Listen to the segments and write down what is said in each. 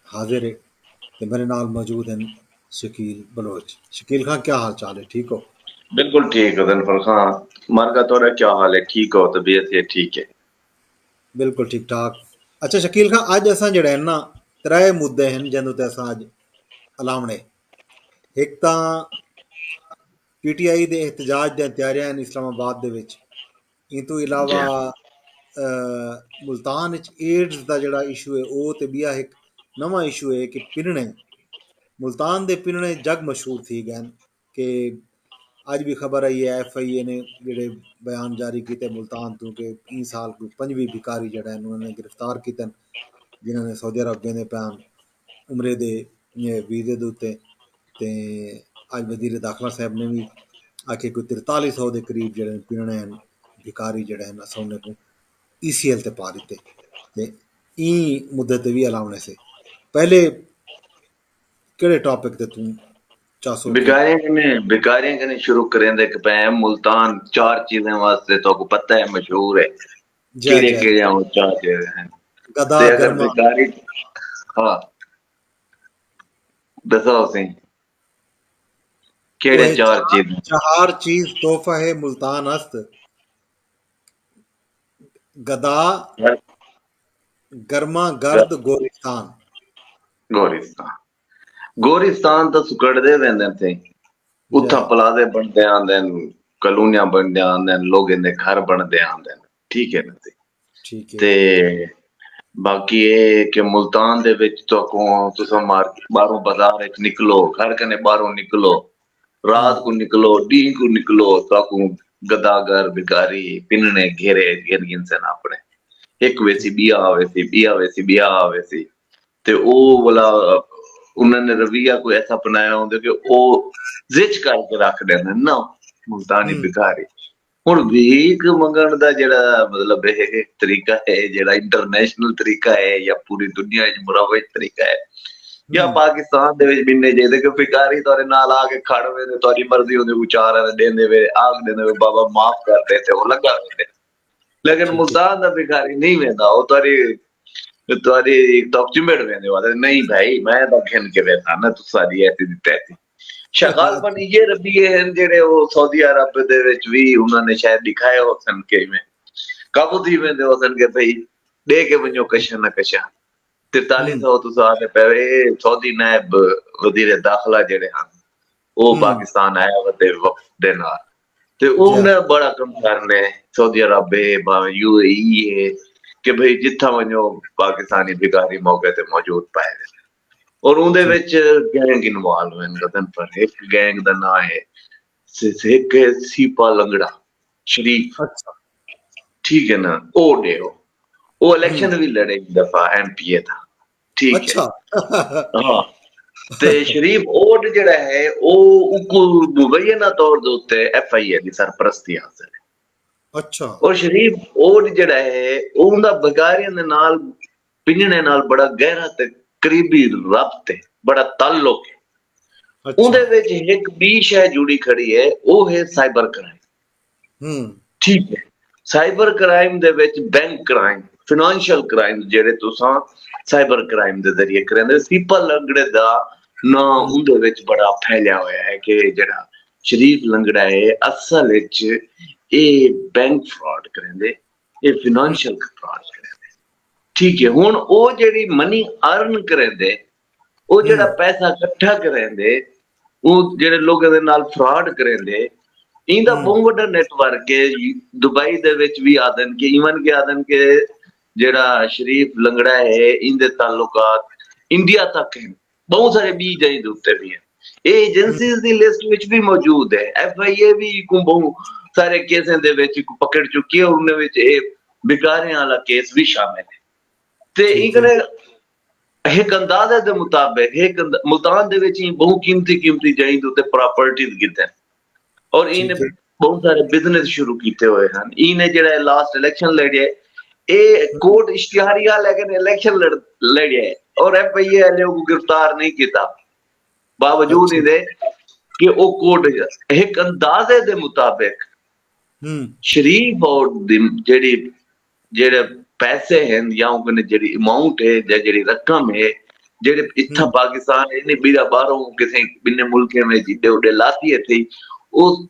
हाजिर है। तो मेरे नाल मौजूद हैं शकील बलोच। शकील खान, क्या हाल चाल है? ठीक हो? बिल्कुल ठीक है जनफर खान। मरगा तोरा क्या हाल है? ठीक हो? तबीयत है ठीक है? बिल्कुल ठीक ठाक। अच्छा शकील खान, अज असां जड़े हैं ना, त्रै मुद्दे हैं जिन्हों ते असां अज अलावणे। एक तां पीटीआई दे एहतजाज दी तैयारियां हैं इस्लामाबाद दे विच। इन तो जी इलावा मुल्तान च एड्स का जड़ा इशू है वो, तो बिया एक नवा इशू है कि पिनने मुल्तान दे पिनने जग मशहूर थी गए कि अज भी खबर आई है FIA ने जेडे बयान जारी किए मुल्तान तो कि ई साल कोई 5वीं भिकारी जड़ा है उन्होंने गिरफ्तार किए जिन्होंंने सऊदी अरब वेंदे पैन उमरे दे वीजे दे उत्ते। ते अज वजीर दाखला साहब ने भी आखे कोई 4300 के करीब जड़े पिनने हैं भिकारी जड़े हैं अस उन्हें को ECL ते पा दिते। ते ई मुद्दे ते भी अलावने से पहले केड़े टॉपिक ते तू चासो कि भिखारियां कने शुरू करें दे कि पे मुल्तान चार चीजें वास्ते तो को पता है मशहूर है। जय केड़े जय केड़े वो चार चीजें हैं? गदा ते अगर गरमा। भिखारी, हाँ दसो सी वो केड़े है चार चार चीजें? चार चीज तोहफा है मुल्तान अस्त: गदा, गर- गर्मा गर- गर्द, गोरिस्तान। गोरिस्तान। गोरिस्तान तो सुकड़दे वेंदे थे। उत्था जय। प्लाजे बनते आंदे न, कलोनियां बनते आंदे न, लोग इनदे घर बनते आंदे न। ठीक है ना जी? ठीक है। ते बाकी ये कि मुल्तान दे विच तो को तुसा मार्केट बाहरों बाजार विच निकलो, घर कने बाहरों निकलो, रात को निकलो, डी को निकलो, ताकू गदागर भिखारी पिनने घेरे घेरियन से ना अपने एक वैसी ठीक। बिया आवे सी, बिया वैसी बिया आवे सी। ते ओ वाला उन्होंने रवैया कोई ऐसा अपनाया होंगे कि ओ जिच करके रख देने ना मुल्तानी हम्म। भिखारी। हुण भीख मंगण दा जेड़ा मतलब है तरीका है, जेड़ा इंटरनेशनल तरीका है या पूरी दुनिया च मुराविज तरीका है या हम्म। पाकिस्तान दे विच बिन्ने जेदे कि भिखारी तोरे नाल आके खड़वे ते तोरी मर्जी होंदी उचारा देंदे वे आख देंदे वे बाबा माफ कर दे ते वो लगा देंदे। लेकिन ठीक है। मुल्तान दा भिखारी नहीं वेंदा, ओ तोरी तोक चिंबड़ वेंदे वाले नहीं भाई मैं तो घिन के वेठा ना तुसाडी ऐसी दी तैसी। शगालपन ये रबिये हैं जेड़े वो सऊदी अरब दे विच भी उन्होंने शायद दिखाए होसन के में काबू थी वेंदे होसन के भई दे के वञो कशा न कशा। हम्म। 4300 तुसां आखदे पे सऊदी नायब वजीर दाखिला जेड़े हन वो हम्म। पाकिस्तान आया वते वफ्द दे नाल ते जय। उन्हें बड़ा कम करने सऊदी अरब है भावे UAE है कि भई जिथा वञो पाकिस्तानी भिखारी मौके ते मौजूद पाए। और उनदे ठीक। विच गैंग इन्वॉल्व हैं गदन पर। एक गैंग दा नाम है एक है सीपा लंगड़ा शरीफ। अच्छा। ठीक है ना? ओ डेओ वो हम्म। इलेक्शन भी लड़े एक दफा MPA था। ठीक है। अच्छा। हाँ ते शरीफ ओट जेड़ा है ओ उको मुबैना तौर दे उत्ते FIA दी सरपरस्ती हासिल है। अच्छा। और शरीफ ओट जेड़ा है उनदा बगारियां दे नाल पिंजने नाल बड़ा गहरा ते करीबी रब्त है, बड़ा ताल्लुक है। अच्छा। उनदे विच एक बी शय जुड़ी खड़ी है, वो है साइबर क्राइम। हम्म। ठीक है। Cyber crime they which bank crime, financial crime जेड़े तुसां साइबर क्राइम दे जरिए करेंदे सीपा लंगड़े दा ना हम्म। उनदे विच बड़ा फैलिया होया है कि जेड़ा शरीफ लंगड़ा है असल विच ए बैंक फ्रॉड करेंदे, ए फाइनेंशियल फ्रॉड करेंदे। ठीक है। हुण ओ जेड़ी मनी अर्न करेंदे, ओ जेड़ा हम्म। पैसा इकट्ठा करेंदे, ओ जेड़े लोगां दे नाल फ्रॉड करेंदे, इंदा हम्म। बहुत बड़ा नेटवर्क है। दुबई दे विच भी आदन के इवन के आदन के जेड़ा शरीफ लंगड़ा है इंदे ताल्लुकात इंडिया तक हैं। बहुत सारे बी जई दे उत्ते भी हैं। ए हम्म। एजेंसीज दी लिस्ट विच भी मौजूद है। FIA भी को बहुत सारे केसें दे विच पकड़ चुकी है और उन्हें विच ए भिखारियां वाला केस भी शामिल है। ते ठीक है। इकड़े एक अंदाजे दे मुताबिक एक मुल्तान दे विच ही बहुत कीमती जई दे उत्ते प्रॉपर्टीज गिते और इन्हें ठीक है। बहुत सारे बिजनेस शुरू किए हुए हैं। इन्हें जेड़ा लास्ट इलेक्शन लड़े ए कोर्ट इश्तिहारिया लेकिन इलेक्शन लड़े और FIA वाले को गिरफ्तार नहीं किया बावजूद अच्छा। इहदे कि वो कोर्ट एक अंदाजे दे मुताबिक हम्म। शरीफ और जेड़ी जेड़े पैसे हैं या उनकी जेड़ी अमाउंट है या जेड़ी रकम है ਜਿਹੜੇ ਇੱਥਾ ਪਾਕਿस्तान ਇਹਨੇ ਵੀਰਾ ਬਾਹਰੋਂ ਕਿਸੇ ਬਿੰਨੇ ਮੁਲਕੇ ਵਿੱਚ ਇੱਡੇ ਉੱਡੇ ਲਾਤੀ ਇੱਥੇ ਉਹ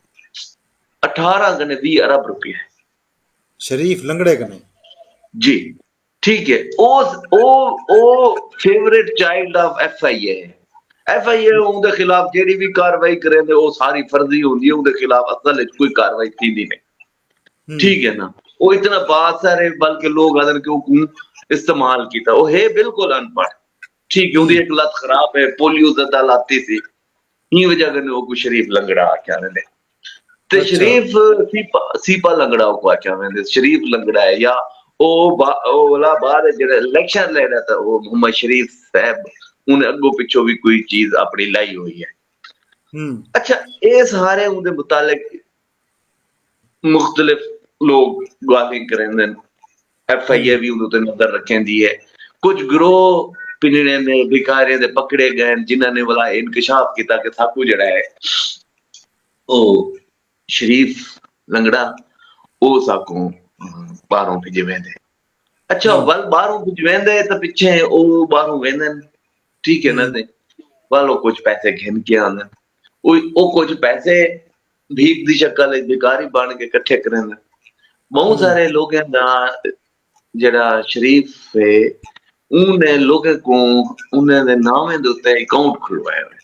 18 गने 20 अरब रुपये शरीफ लंगड़े कने जी ठीक है ओ फेवरेट चाइल्ड ऑफ FIA ਉਹਦੇ ਖਿਲਾਫ ਜਿਹੜੀ ਵੀ ਕਾਰਵਾਈ ਕਰੇ ਤੇ ਉਹ ਸਾਰੀ ਫਰਜ਼ੀ ਹੁੰਦੀ ਹੈ ਉਹਦੇ ਖਿਲਾਫ ਅਸਲ ਵਿੱਚ ਕੋਈ ਕਾਰਵਾਈ ਥੀਂਦੀ नहीं ठीक है ना वो इतना बात सारे बल्कि लोग अदर के इस्तेमाल किया वो है बिल्कुल अनपढ़ ठीक है उनकी एक लत खराब है पोलियो ज़्यादा लाती सी ये वजह कने वो कोई शरीफ लंगड़ा क्या ने ते शरीफ सीपा लंगड़ा को क्या कहते शरीफ लंगड़ा है या ओ वाला बाद जेड़ा इलेक्शन ले रहा था वो मोहम्मद शरीफ साहब उन्हें अगो पिछो भी कोई चीज अपनी लाई हुई है अच्छा ये सारे उनके मुतालिक मुख्तलिफ लोग गवाही करेंगे FIA भी उन्हें नजर रखेंदी है कुछ गिरोह पिनने ने भिखारी दे पकड़े गए जिन्होंने वाला इंकशाफ किया कि साकू जड़ा है ओ शरीफ लंगड़ा ओ साकू बाहरों भेजे वेंदे अच्छा वल बाहरों भेजे वेंदे तो पीछे ओ बाहरों वेंदे ठीक है ना ते वालो कुछ पैसे घिन के आंदे ओ कुछ पैसे भीख दी शक्ल भिखारी बन के इकट्ठे करेंदे बहुत सारे लोग हैं ना जरा शरीफ है उन्हें लोगों को उन्हें नाम दे उत्ते अकाउंट खुलवाए हुए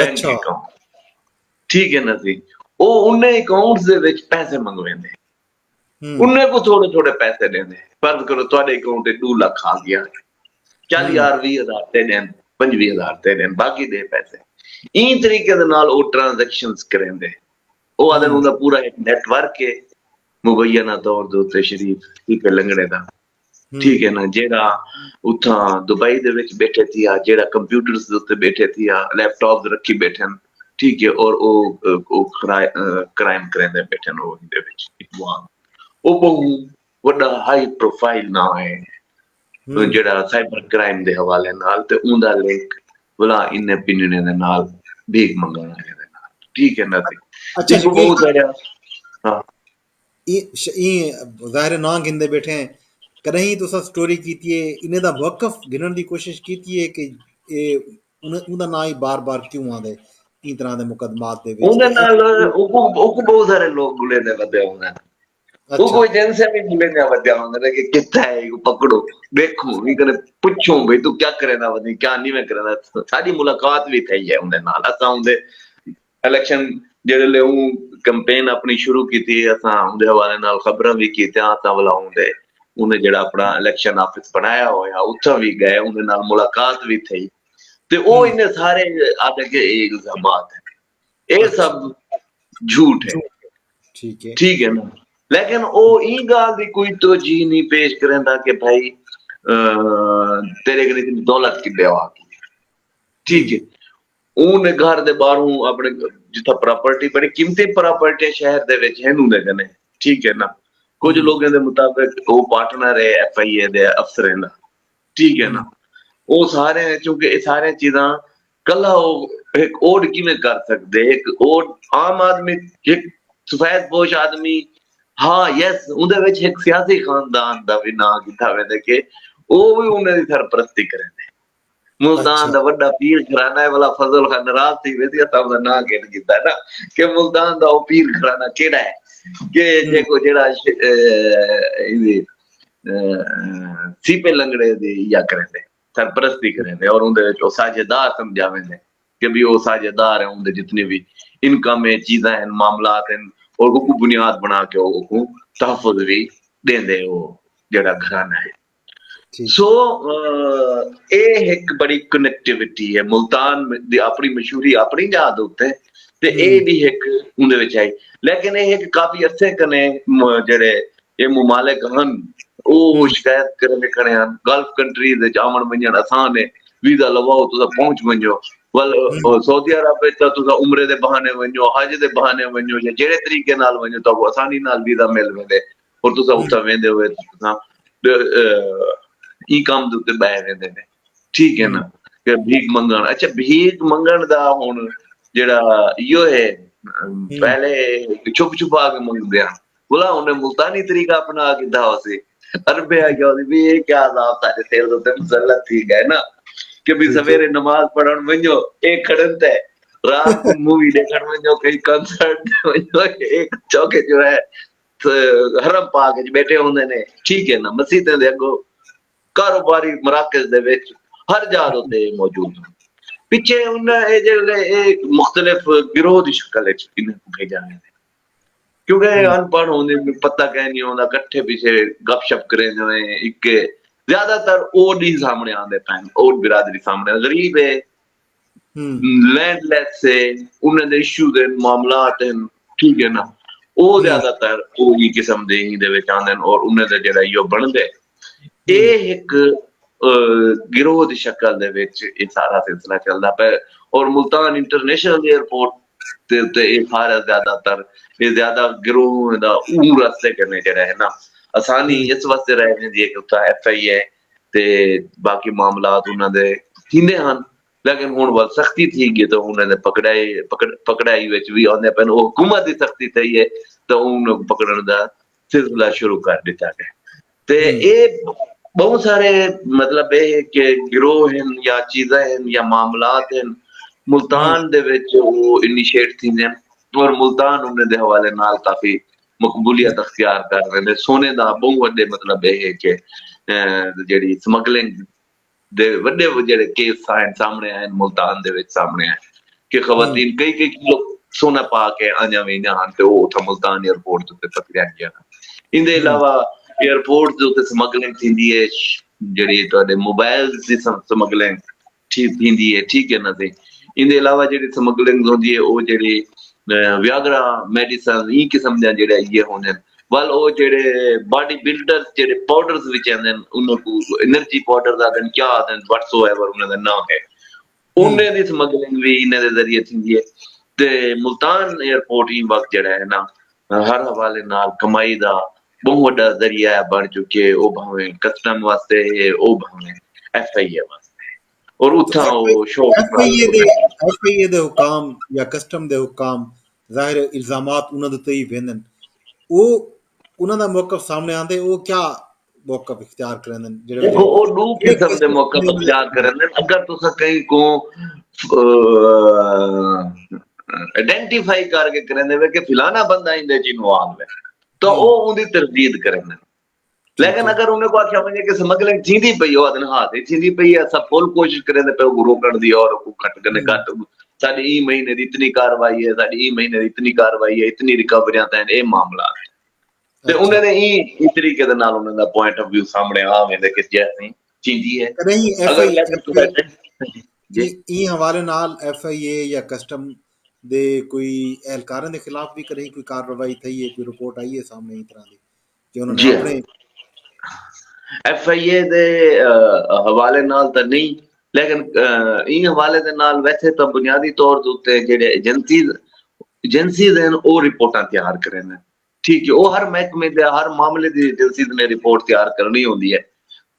बैंक अकाउंट ठीक है ना जी ओ उन्हें अकाउंट्स दे विच पैसे मंगवेंदे उन्हें को थोड़े थोड़े पैसे देंदे फर्ज करो तुम्हारे अकाउंट 2 लाख आ गया 40,000 20,000 ते देन 25,000 ते देन बाकी दे पैसे इन तरीके दे नाल ओ ट्रांजैक्शंस करेंदे ओ आदे उनदा पूरा एक नेटवर्क है मुबैना तौर दे उत्ते शरीफ सीपे लंगड़े दा ठीक है ना जेड़ा उथा दुबई दे विच बैठे थी जेड़ा कंप्यूटर्स दे उत्ते बैठे थी लैपटॉप रखी बैठे ठीक है और ओ क्राइम करेंदे बैठे नो दे विच ओ बहुत वड्डा हाई प्रोफाइल ना है जेड़ा साइबर क्राइम दे हवाले नाल ते उंदा लिंक भला इन्ने पिनने दे नाल भीख मंगना दे नाल ठीक है ना अच्छा बहुत सारा हां ये ज़ाहिर ना गिनदे बैठे हैं कहीं तो सब स्टोरी कीती है इन्हें दा वक़फ गिनन दी कोशिश कीती है कि ये उनदा ना ही बार-बार क्यों आंदे इन तरह दे मुकदमात दे विच उनदे नाल ओ बहुत सारे लोग गुले दे वदे होंदे वो कोई एजेंसी भी मिले ना वदे होंदे कि किथे है को पकड़ो देखो ये करे पूछो भाई तू क्या करेना वदी क्या नहीं मैं करना साडी मुलाकात भी थई है उनदे नाल असा उनदे इलेक्शन जेड़े ले कैंपेन अपनी शुरू की थी असा उनदे हवाले नाल खबरां भी कीतियां असा वाला उनदे उन्हें जेड़ा अपना इलेक्शन ऑफिस बनाया होया उत्थे भी गए उनदे नाल मुलाकात भी थई ते ओ इन्ने सारे आगे के इल्जामात है ये सब झूठ है ठीक है ना लेकिन ओ ई गाल दी कोई तवज्जो नहीं पेश करेंदा कि भाई तेरे कने इतनी दौलत किदे आ गई ठीक है उन घर दे बाहरों अपने जिथा प्रॉपर्टी बड़ी कीमती प्रॉपर्टी शहर दे विच है उनदे कने ठीक है ना कुछ लोगों के मुताबिक वो पार्टनर है FIA दे अफसरें दा ठीक है ना वो सारे क्योंकि ये सारे चीज़ां कला एक ओड किवें कर सकदे एक ओड आम आदमी एक सफेद पोश आदमी हाँ यस उनदे विच एक सियासी खानदान दा भी ना कीता वेंदे कि वो भी उन्हें दी सरपरस्ती करेंदे मुल्तान दा वड्डा पीर घराना है वाला फजल खान नाराज थी वेदी तब दा ना गिन कीता ना कि मुल्तान दा ओ पीर घराना केड़ा है कि जेको जेड़ा सीपे लंगड़े दी या करेंदे सरपरस्ती करेंदे और उनदे विच ओ साझेदार समझावेंदे कि भी वो साझेदार है उनदे जितने भी इनकम है चीज़ां हैं मामलात हैं और वो बुनियाद बना के वो तहफ़्फ़ुज़ भी देंदे वो जेड़ा घराना है सो ये एक बड़ी कनेक्टिविटी है मुल्तान दी अपनी मशहूरी अपनी याद होते ते ये भी एक उनदे विच है लेकिन ये एक काफी अरसे कने जेड़े ये मुमालिक हन ओ शिकायत करने खड़े हन गल्फ कंट्रीज विच आवन वञण आसान है वीजा लवाओ तुसा पहुंच वञो वल सऊदी अरब विच तुसा उम्रे दे बहाने वञो हज दे बहाने वञो या जेड़े तरीके नाल वञो तो आसानी नाल वीजा मिल वेंदे और तुसा उत्थे वेंदे होए तुसा ई काम दे उत्ते बैठ वेंदे ने ठीक है ना कि भीख मंगण अच्छा भीख मंगण दा हुण जेड़ा इहो है पहले छुप छुपा के मंगदे आ बोला उन्हें मुल्तानी तरीका अपना कीता होसी अरबे आ गया भी ये क्या अजाब सारे तेरे तो मुसल्लत थी गए ना कि भी जी जी सवेरे नमाज पढ़ण वञो, एक खड़न थे, रात को मूवी देखण वञो, कहीं कंसर्ट वञो, एक चौके जो है हरम पाक च बैठे होंदे ने, ठीक है ना, मसीतें दे अगो, कारोबारी मराकज दे विच, हर जगह उत्ते मौजूद हों। पिछे उन्हें ये जेड़े मुख्तलिफ गिरोह की शक्ल इन्हें भेजा है, क्योंकि अनपढ़ होने में पता कह नहीं होता, कट्ठे पीछे गपशप करे जो है, एक ज्यादातर ओड ही सामने आते पैन, ओड बिरादरी सामने, गरीब है, लैंडलेस है, उन्हें इशू दे मामलात हैं, ठीक है ना, वो ज्यादातर वो ही किस्म दे ही दे विच आंदे और उन्हें दे जेड़ा यो बनदे ਇਹ ਇੱਕ ਗਿਰੋਹ ਦੀ ਸ਼ਕਲ ਦੇ ਵਿੱਚ ਇਹ ਸਾਰਾ ਸਿਲਸਿਲਾ ਚੱਲਦਾ ਪਿਆ ਔਰ ਮੁਲਤਾਨ ਇੰਟਰਨੈਸ਼ਨਲ 에ਅਰਪੋਰਟ ਤੇ ਉੱਤੇ ਇਹ ਸਾਰਾ ਜ਼ਿਆਦਾਤਰ ਇਹ ਜ਼ਿਆਦਾ ਗਿਰੋਹ ਦਾ ਉਹ ਰਸਤੇ ਕਰਨੇ ਜਿਹੜਾ ਹੈ ਨਾ ਆਸਾਨੀ ਇਸ ਵਾਸਤੇ ਰਹੇ ਜੀ ਕਿ ਉੱਥੇ FIA ਤੇ ਬਾਕੀ ਮਾਮਲਾਤ ਉਹਨਾਂ ਦੇ ਥੀਂਦੇ ਹਨ ਲੇਕਿਨ ਹੁਣ ਵੱਲ ਸਖਤੀ ਥੀ ਗਈ ਤਾਂ ਉਹਨਾਂ ਨੇ ਪਕੜਾਈ ਵਿੱਚ ਵੀ ਆਉਂਦੇ ਪੈਣ ਉਹ ਹਕੂਮਤ ਦੀ ਸਖਤੀ ਥਈ ਹੈ ਤਾਂ ਉਹਨੂੰ ਪਕੜਨ ਦਾ ਸਿਲਸਿਲਾ ਸ਼ੁਰੂ ਕਰ ਦਿੱਤਾ ਗਿਆ ਤੇ ਇਹ बहुत सारे मतलब है कि गिरोह हैं या चीज़ें हैं या मामलात हैं मुल्तान दे विच वो इनिशिएट थींदे हैं और मुल्तान उन्हें दे हवाले नाल काफी मकबूलियत अख्तियार कर रहे हैं सोने दा बहुत वड्डे मतलब है कि जेड़ी स्मगलिंग दे वड्डे जेड़े केस आए सामने आए मुल्तान दे विच सामने आए कि खवातीन कई किलो सोना पा के आया वेंदा हन ते वो मुल्तान एयरपोर्ट ते पकड़िया गया इनदे अलावा एयरपोर्ट ਦੇ ਉੱਤੇ ਸਮਗਲਿੰਗ ਥੀਂਦੀ ਹੈ ਜਿਹੜੀ ਤੁਹਾਡੇ ਮੋਬਾਈਲ ਦੀ ਸਮਗਲਿੰਗ ਥੀਂਦੀ ਹੈ ਠੀਕ ਹੈ ਨਾ ਤੇ ਇਹਦੇ ਇਲਾਵਾ ਜਿਹੜੀ ਸਮਗਲਿੰਗ ਹੁੰਦੀ ਹੈ ਉਹ ਜਿਹੜੀ ਵਿਆਗਰਾ ਮੈਡੀਸਨ ਇਹ ਕਿਸਮ ਦੇ ਜਿਹੜੇ ਇਹ ਹੁੰਦੇ ਨੇ ਵੱਲ ਉਹ ਜਿਹੜੇ ਬਾਡੀ ਬਿਲਡਰ ਜਿਹੜੇ ਪਾਊਡਰਸ ਵਿੱਚ ਆਉਂਦੇ ਨੇ ਉਹਨਾਂ ਨੂੰ એનર્ਜੀ ਪਾਊਡਰ ਦਾ ਦੇਣ ਕੀ ਆਦੇ ਨੇ ਵਟਸੋਐਵਰ ਉਹਨਾਂ ਦਾ ਨਾਮ ਹੈ ਉਹਨੇ ਦੀ ਸਮਗਲਿੰਗ ਵੀ ਇਹਨਾਂ ਦੇ ਜ਼ਰੀਏ ਥੀਂਦੀ ਹੈ ਤੇ ਮੁਲਤਾਨ 에ਅਰਪੋਰਟ ਹੀ ਵਕਤ ਜਿਹੜਾ ਹੈ ਨਾ ਹਰ ਹਵਾਲੇ ਨਾਲ ਕਮਾਈ ਦਾ बहुत वड्डा जरिया बन चुके ओ भावे कस्टम वास्ते ओ भावे FIA वास्ते और उठा ओ शो FIA दे हुकाम या कस्टम दे हुकाम ज़ाहिर इल्जामात उन्हां दे तई वेंदन ओ उन्हां दा मौकफ सामने आंदे ओ क्या मौकफ इख्तियार करन जेड़े ओ दो किस्म दे मौकफ इख्तियार करन अगर तुसा कहीं को आइडेंटिफाई करके करन दे कि फलाना बंदा इंदे च इन्वॉल्व है तो वो उनकी तरदीद करें लेकिन अगर उन्हें को आख्या वने कि स्मगलिंग थींदी पई हो अदन हाथ थींदी पई है सब फुल कोशिश करें पे रोकण दी और घट कने घट साडी ई महीने दी इतनी कार्रवाई है साडी ई महीने दी इतनी कार्रवाई है इतनी रिकवरियां तैन ए मामला ते उन्हें ने ई तरीके दे नाल उन्हां दा पॉइंट ऑफ व्यू सामने आ वेंदे कि जैसे थींदी है अगर जी ई हवाले नाल FIA या कस्टम दे कोई एहलकारां दे खिलाफ भी करें कोई कार्रवाई थई है कोई रिपोर्ट आई है सामने इस तरह दी कि उन्होंने अपने FIA दे हवाले नाल तो नहीं लेकिन इन हवाले दे नाल वैसे तो बुनियादी तौर दे उत्ते जेड़े एजेंसी दे ओ रिपोर्टां तैयार करे ने ठीक है वो हर महकमे दे हर मामले दी एजेंसी ने रिपोर्ट तैयार करनी होंदी है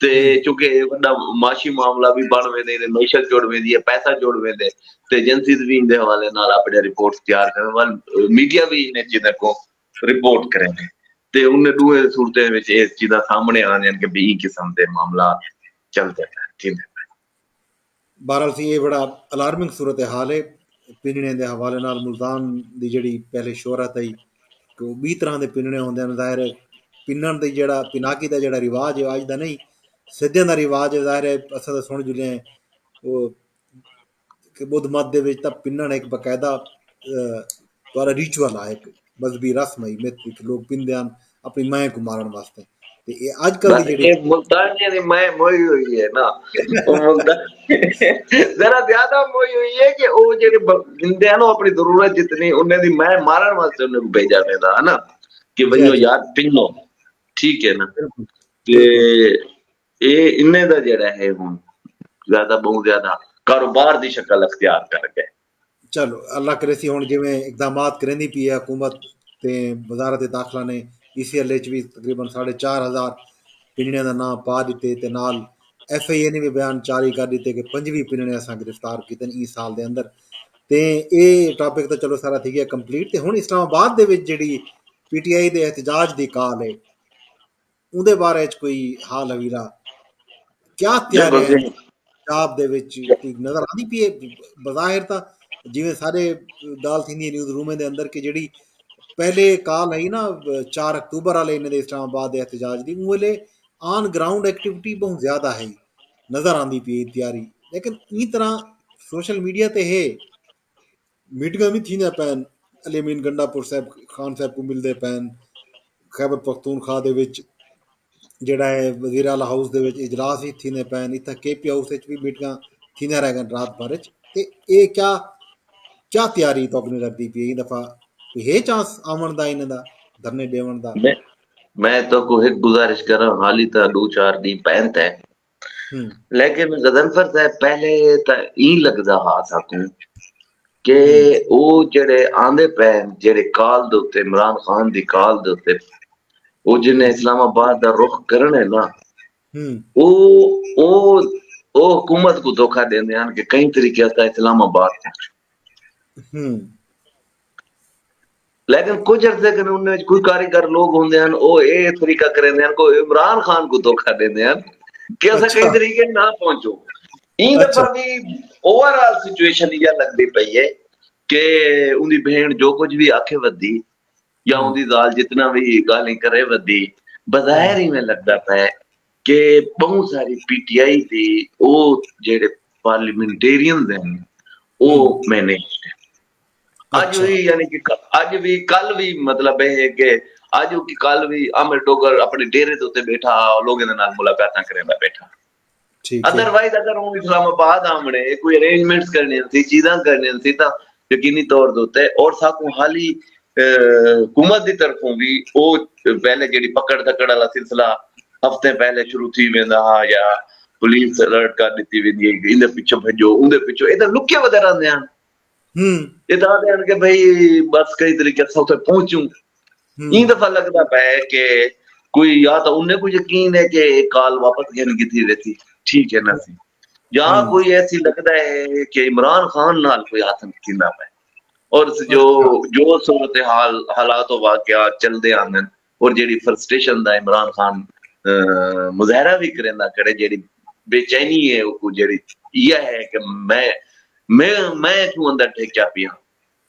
ते चूंकि वड्डा माशी मामला भी बन वेंदे ने मैशत जुड़ वेंदी है पैसा जुड़ वेंदे ते एजेंसीज भी इनदे हवाले नाल अपने रिपोर्ट तैयार करन वाल मीडिया भी इन्हें चीज़ां को रिपोर्ट करें ते उन्हें दूए सूरतें विच इस चीज़ां सामने आने कि भी किस्म दे मामला चलते हैं ठीक है बहरहाल सी ये बड़ा अलार्मिंग सूरत हाल है पिनने दे हवाले नाल मुल्तान दी जेड़ी पहले शोहरत आई कि 20 तरह दे पिनने होंदे ने ज़ाहिर पिनण दी जेड़ा पिनाकी दा जेड़ा रिवाज है अज दा नहीं सिद्धियां दा रिवाज है ज़ाहिर असां तां सुन जुले वो कि बुद्ध मत दे विच तां पिनण एक बकायदा द्वारा रिचुअल है एक मजहबी रस्म है मित कि लोग पिनदे हन अपनी मां को मारन वास्ते ते ये अजकल दी जेड़ी मुल्तान दी मैं मोई हुई है ना वो मुल्तान जरा ज्यादा मोई हुई है कि वो जेड़े जिंदे हैं अपनी जरूरत जितनी उन्हें दी मैं मारन वास्ते उन्हें को भेजा वेंदा है ना कि वनो यार पिनो ठीक है ना ते ये इन्ने दा जेड़ा है हुन ज्यादा बहुत ज्यादा कारोबार दी शक्ल अख्तियार कर गए चलो अल्लाह करे सी हुन जिवें इकदामात करेंदी पई है हुकूमत ते वजारत दाखिला ने ECL च भी तकरीबन 4,500 पिनने दा नाम पा दिते ते नाल FIA ने भी बयान जारी कर दिते कि 5वीं पिनने असां गिरफ्तार कीते इस साल दे अंदर ते ये टॉपिक तो चलो सारा थी गया कंप्लीट ते हुन इस्लामाबाद दे विच जेड़ी PTI दे एहतजाज दी काल है उहदे बारे च कोई हाल हवीला क्या तैयारी है ਪੰਜਾਬ ਦੇ ਵਿੱਚ ਕੋਈ ਨਜ਼ਰ ਆਉਂਦੀ ਪਈ ਹੈ? ਬਜ਼ਾਹਿਰ ਤਾਂ ਜਿਵੇਂ ਸਾਰੇ ॻाल्हि थींदी आहे न्यूज़ रूम ਦੇ ਅੰਦਰ ਕਿ ਜਿਹੜੀ ਪਹਿਲੇ ਕਾਲ ਹੈ ਨਾ 4 ਅਕਤੂਬਰ ਵਾਲੇ ਇਹਨਾਂ ਦੇ ਇਸਲਾਮਾਬਾਦ ਦੇ एहतजाज ਦੀ, ਉਹ ਵੇਲੇ ऑन ग्राउंड एक्टिविटी बहुत ज़्यादा है नज़र आती पई तैयारी। लेकिन ई तरह सोशल मीडिया ते है मीटिंगां भी थींदियां पैन, अली अमीन गंडापुर साहब खान साहब को मिलते पैन, खैबर पख्तूनख्वा दे विच ਜਿਹੜਾ ਹੈ ਵਜ਼ੀਰ ਆਲਾ ਹਾਊਸ ਦੇ ਵਿੱਚ ਇਜਲਾਸ ਵੀ ਥੀਂਦੇ ਪੈਣ, ਇੱਥੇ KP ਹਾਊਸ ਵਿੱਚ ਵੀ ਮੀਟਿੰਗਾਂ ਥੀਂਦੀਆਂ ਰਹਿ ਗਈਆਂ ਰਾਤ ਭਰ 'ਚ। ਤੇ ਇਹ ਕਿਆ ਤਿਆਰੀ ਤੁਹਾਨੂੰ ਲੱਗਦੀ ਪਈ ਇਹ ਦਫਾ कोई है चांस आवन दा इन दा धरने देवन दा? मैं तो को एक गुजारिश कर रहा हूं, हाली तो 2-4 दिन पहनता है, लेकिन गदनफर साहब पहले तो ई लगदा हा साकू कि वो जेड़े आंदे पैन जेड़े काल दे उत्ते इमरान खान दी काल दे उत्ते वो जिन्हें इस्लामाबाद दा रुख करना है ना, वो हुकूमत को धोखा देंदे हन कि कई तरीके से इस्लामाबाद पहुंच। लेकिन कुछ अर्से के उन्हें कोई कारीगर लोग होंगे हैं वो ये तरीका करेंगे हैं को इमरान खान को धोखा देंगे हैं कि ऐसा कई तरीके ना पहुंचो। इन दफा भी ओवरऑल सिचुएशन ये लगती पई है कि उनकी बहन जो कुछ भी आखे वधी या उनकी दाल जितना भी गाली करे वधी, बज़ाहिर ही में लगता है कि बहुत सारी पीटीआई थी वो जेड़े पार्लियामेंटेरियन हैं वो मैनेज आज भी, यानी कि आज भी कल भी मतलब है कि आज की कल भी आमिर डोगर अपने डेरे दे उत्ते बैठा लोगों दे नाल मुलाकातां करेंदा बैठा। अदरवाइज अगर हम इस्लामाबाद आमने कोई अरेंजमेंट्स करने सी चीज़ां करने सी तां यकीनी तौर दे उत्ते और साकू हाली हुकूमत दी तरफों भी वो पहले जेडी पकड़ दकड़ वाला सिलसिला हफ्ते पहले शुरू थी वेंदा या पुलिस अलर्ट कर दित्ती वेंदी है इंदे पिछो भजो उंदे पिछो इधर लुके वधे रहंदे हन इतना देन के भाई बस कई तरीके से उसे पहुंचूं। ई दफा लगता है कि कोई या तो उन्हें कोई यकीन है कि काल वापस घेन की थी रहती ठीक है ना सी, या कोई ऐसी लगता है कि इमरान खान नाल कोई आतंक थींदा पे और जो सूरत हाल हालात वाकया चलदे आंदन और जेडी फ्रस्ट्रेशन दा इमरान खान मुजाहरा भी करेंदा करे जेडी बेचैनी है वो जेडी यह है कि मैं क्यों अंदर ठेक्या पिया,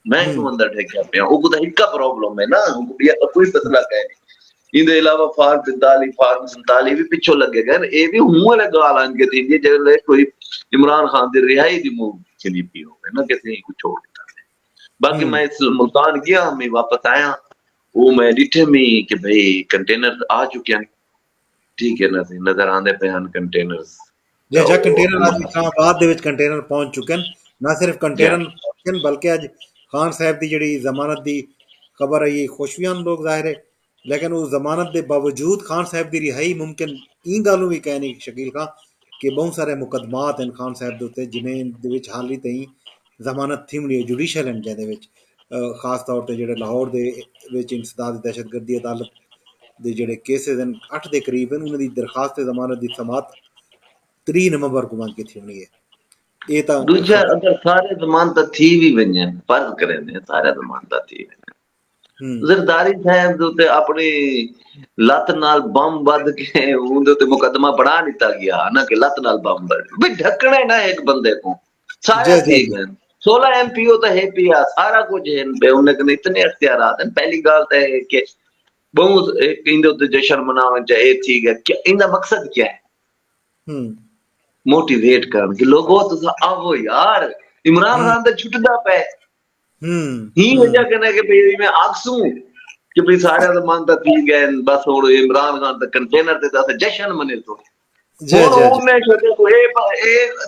मैं क्यों अंदर ठेक्या पिया वो तो हिक्का प्रॉब्लम है ना तो कोई मसला है नहीं। इनके अलावा फार्म 47 भी पिछो लगे गए ये भी हूं वाले गाल आन के थी जे कोई इमरान खान दी रिहाई दी मूव चली पी हो ना कैसे कुछ छोड़ देता। बाकी मैं इस मुल्तान गया मैं वापस आया वो मैं डिठे में कि भाई कंटेनर आ चुके हैं ठीक है ना नजर आंदे पे हन कंटेनर्स जे कंटेनर आज इस्लामाबाद दे विच कंटेनर पहुंच चुके हैं, ना सिर्फ कंटेनर बल्कि अज खान साहब की जी जमानत की खबर आई खुश भी हैं लोग जाहिर है, लेकिन उस जमानत के बावजूद खान साहब की रिहाई मुमकिन ई गल भी कहनी शकील खान कि बहुत सारे मुकदमात हैं खान साहब के उत्ते जिन्हें हाली तई जमानत थी मिली जुडिशल हैं जिहदे खास तौर पर जो लाहौर के इंसदाद दहशतगर्दी अदालत के जोड़े केसिस हैं 8 के करीब हैं उन्होंने दरखास्त जमानत की समात 3 नवंबर को मंग के थी होनी है। ये तो दूजा अगर सारे जमानत थी भी वने फर्ज करेंदे सारे जमानत थी जरदारी साहब दे उते अपनी लत नाल बम बद के उंदे उते मुकदमा बढ़ा दिता गया ना कि लत नाल बम बद भी ढकने ना एक बंदे को सारे ठीक हैं 16 MPO तो है पिया सारा कुछ है बे उन्हें कने इतने इख्तियारात हैं। पहली गल तो है कि बहुत एक इंदे उते जश्न मनावन चाहिए ठीक है क्या इंदा मकसद क्या है मोटिवेट करन कि लोगो तुसा आवो यार इमरान खान ते छुटदा पे ही वजह कने कि भाई मैं आखसू कि भाई सारे जमानत ठीक है बस और इमरान खान ते कंटेनर ते दा जश्न मने तो और उन्हें छोटे को ए